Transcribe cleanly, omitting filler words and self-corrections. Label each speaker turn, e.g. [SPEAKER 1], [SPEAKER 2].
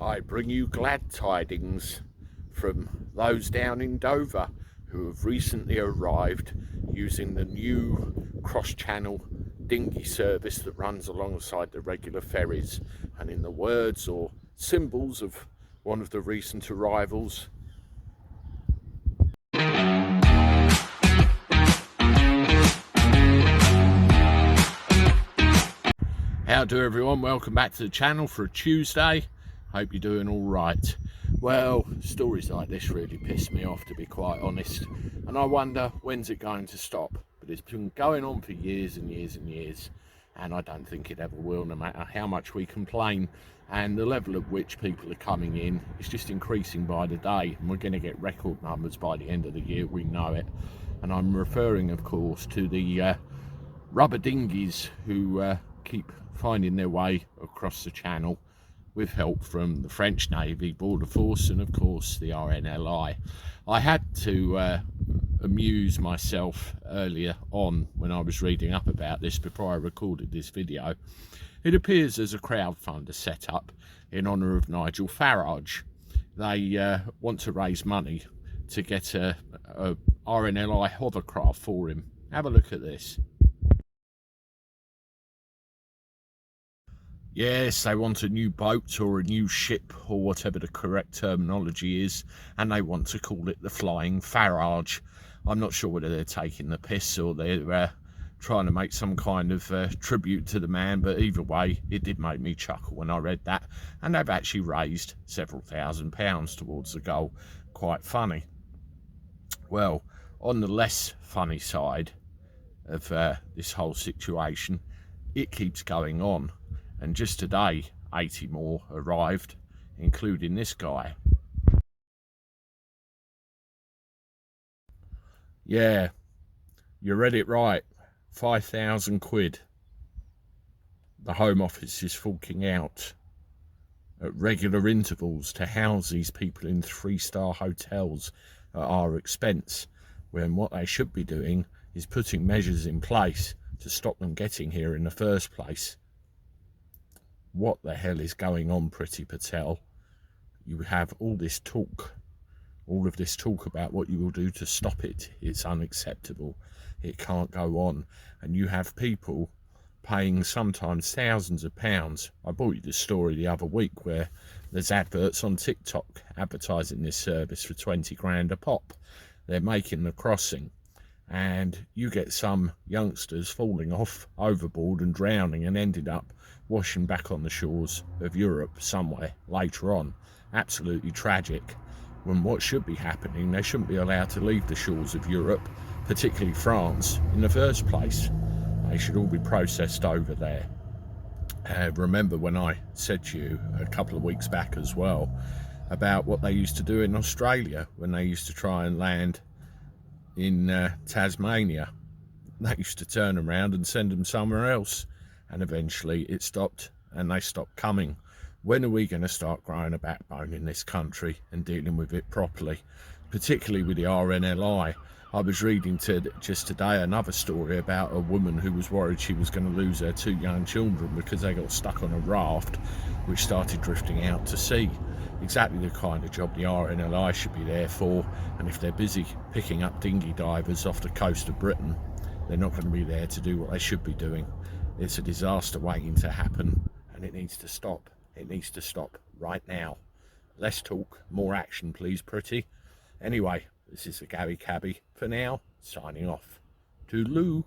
[SPEAKER 1] I bring you glad tidings from those down in Dover who have recently arrived using the new cross-channel dinghy service that runs alongside the regular ferries. And in the words or symbols of one of the recent arrivals, how do everyone? Welcome back to the channel for a Tuesday. Hope you're doing all right. Well, stories like this really piss me off, to be quite honest, and I wonder when's it going to stop. But it's been going on for years and years and years, and I don't think it ever will, no matter how much we complain. And the level at which people are coming in is just increasing by the day, and we're going to get record numbers by the end of the year, we know it. And I'm referring, of course, to the rubber dinghies who keep finding their way across the channel with help from the French Navy, Border Force, and of course the RNLI. I had to amuse myself earlier on when I was reading up about this before I recorded this video. It appears there's a crowdfunder set up in honour of Nigel Farage. They want to raise money to get a RNLI hovercraft for him. Have a look at this. Yes, they want a new boat or a new ship or whatever the correct terminology is, and they want to call it the Flying Farage. I'm not sure whether they're taking the piss or they're trying to make some kind of tribute to the man, but either way, it did make me chuckle when I read that, and they've actually raised several £1,000s towards the goal. Quite funny. Well, on the less funny side of this whole situation, it keeps going on. And just today, 80 more arrived, including this guy. Yeah, you read it right, 5,000 quid. The Home Office is forking out at regular intervals to house these people in 3-star hotels at our expense, when what they should be doing is putting measures in place to stop them getting here in the first place. What the hell is going on, Priti Patel? You have all of this talk about what you will do to stop it. It's unacceptable. It can't go on. And you have people paying sometimes thousands of pounds. I brought you this story the other week where there's adverts on TikTok advertising this service for 20 grand a pop. They're making the crossing, and you get some youngsters falling off overboard and drowning and ended up washing back on the shores of Europe somewhere later on. Absolutely tragic. When what should be happening, they shouldn't be allowed to leave the shores of Europe, particularly France, in the first place. They should all be processed over there. Remember when I said to you a couple of weeks back as well about what they used to do in Australia when they used to try and land in Tasmania? They used to turn around and send them somewhere else, and eventually it stopped and they stopped coming. When are we going to start growing a backbone in this country and dealing with it properly, particularly with the RNLI? I was reading just today another story about a woman who was worried she was going to lose her 2 young children because they got stuck on a raft which started drifting out to sea. Exactly the kind of job the RNLI should be there for, and if they're busy picking up dinghy divers off the coast of Britain, they're not going to be there to do what they should be doing. It's a disaster waiting to happen, and it needs to stop. It needs to stop right now. Less talk, more action, please, Priti. Anyway, this is the Gabby Cabby for now, signing off. Toodaloo.